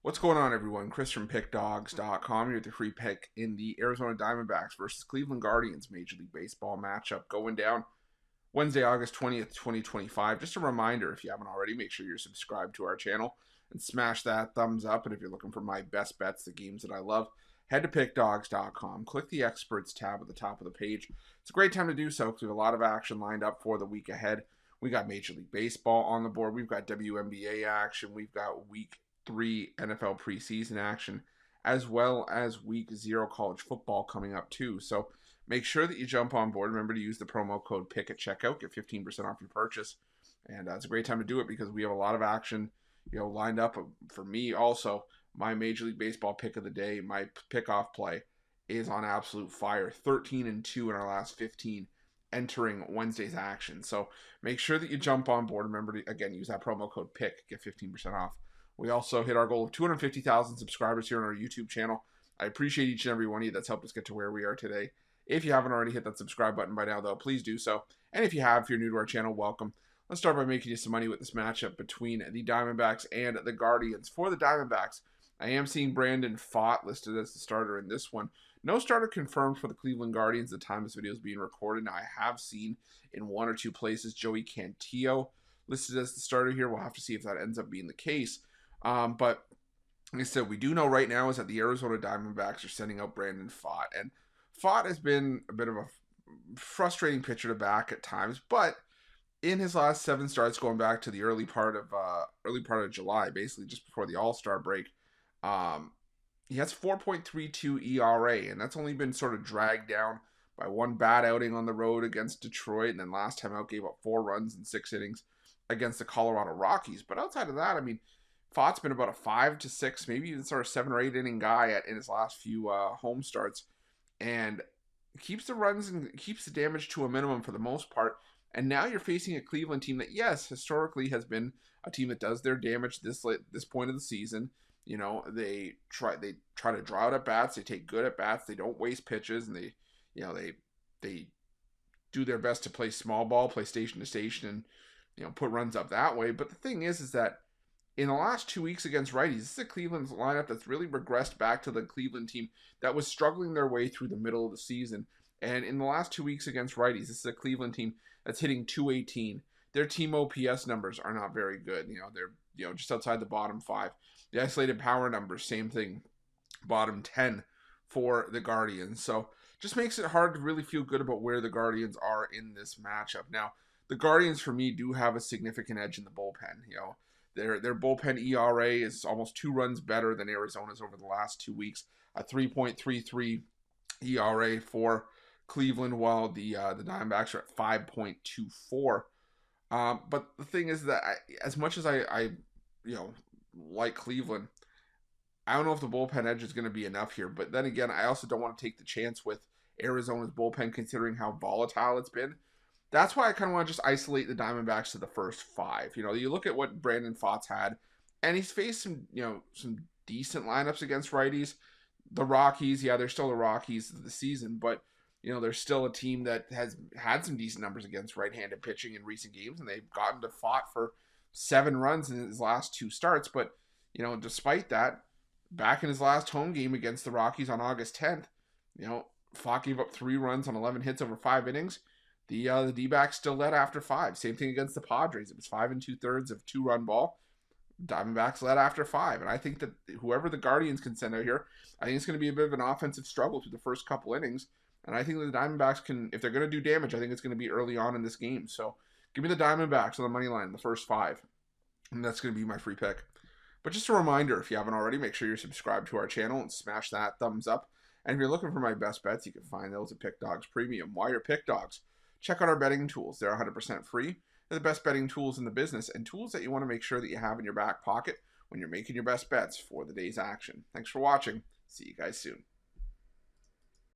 What's going on, everyone? Chris from Pickdawgz.com here with the free pick in the Arizona Diamondbacks versus Cleveland Guardians Major League Baseball matchup going down Wednesday, August 20th, 2025. Just a reminder, if you haven't already, make sure you're subscribed to our channel and smash that thumbs up. And if you're looking for my best bets, the games that I love, head to Pickdawgz.com. Click the Experts tab at the top of the page. It's a great time to do so because we have a lot of action lined up for the week ahead. We got Major League Baseball on the board. We've got WNBA action. We've got Week 3 NFL preseason action, as well as Week 0 college football coming up too. So make sure that you jump on board. Remember to use the promo code PICK at checkout. Get 15% off your purchase. And it's a great time to do it because we have a lot of action, lined up. For me also, my Major League Baseball pick of the day, my pick-off play, is on absolute fire. 13-2 in our last 15 entering Wednesday's action. So make sure that you jump on board. Remember to, again, use that promo code PICK. Get 15% off. We also hit our goal of 250,000 subscribers here on our YouTube channel. I appreciate each and every one of you that's helped us get to where we are today. If you haven't already hit that subscribe button by now, though, please do so. And if you have, if you're new to our channel, welcome. Let's start by making you some money with this matchup between the Diamondbacks and the Guardians. For the Diamondbacks, I am seeing Brandon Pfaadt listed as the starter in this one. No starter confirmed for the Cleveland Guardians at the time this video is being recorded. Now, I have seen in one or two places Joey Cantillo listed as the starter here. We'll have to see if that ends up being the case. But like I said, we do know right now is that the Arizona Diamondbacks are sending out Brandon Pfaadt. And Pfaadt has been a bit of a frustrating pitcher to back at times, but in his last 7 starts going back to the early part of July, basically just before the All-Star break, he has 4.32 ERA, and that's only been sort of dragged down by one bad outing on the road against Detroit, and then last time out gave up 4 runs in 6 innings against the Colorado Rockies. But outside of that, I mean, Pfaadt's been about a 5 to 6, maybe even sort of 7 or 8 inning guy in his last few home starts, and keeps the runs and keeps the damage to a minimum for the most part. And now you're facing a Cleveland team that, yes, historically has been a team that does their damage this point of the season. They try to draw out at bats. They take good at bats. They don't waste pitches, and they do their best to play small ball, play station to station, and put runs up that way. But the thing is that in the last 2 weeks against righties, this is a Cleveland lineup that's really regressed back to the Cleveland team that was struggling their way through the middle of the season. And in the last 2 weeks against righties, this is a Cleveland team that's hitting .218. Their team OPS numbers are not very good. They're just outside the bottom 5. The isolated power numbers, same thing, bottom 10 for the Guardians. So just makes it hard to really feel good about where the Guardians are in this matchup. Now, the Guardians for me do have a significant edge in the bullpen. Their bullpen ERA is almost 2 runs better than Arizona's over the last 2 weeks. A 3.33 ERA for Cleveland, while the Diamondbacks are at 5.24. But the thing is that as much as I like Cleveland, I don't know if the bullpen edge is going to be enough here. But then again, I also don't want to take the chance with Arizona's bullpen considering how volatile it's been. That's why I kind of want to just isolate the Diamondbacks to the first 5. You look at what Brandon Pfaadt's had, and he's faced some decent lineups against righties. The Rockies, yeah, they're still the Rockies of the season, but they're still a team that has had some decent numbers against right-handed pitching in recent games, and they've gotten to Pfaadt for 7 runs in his last 2 starts. But despite that, back in his last home game against the Rockies on August 10th, Pfaadt gave up 3 runs on 11 hits over 5 innings. The D-backs still led after 5. Same thing against the Padres. It was 5 2/3 of 2-run ball. Diamondbacks led after 5. And I think that whoever the Guardians can send out here, I think it's going to be a bit of an offensive struggle through the first couple innings. And I think that the Diamondbacks can, if they're going to do damage, I think it's going to be early on in this game. So give me the Diamondbacks on the money line in the first 5. And that's going to be my free pick. But just a reminder, if you haven't already, make sure you're subscribed to our channel and smash that thumbs up. And if you're looking for my best bets, you can find those at Pickdawgz Premium. Why are Pickdawgz? Check out our betting tools. They're 100% free. They're the best betting tools in the business and tools that you want to make sure that you have in your back pocket when you're making your best bets for the day's action. Thanks for watching. See you guys soon.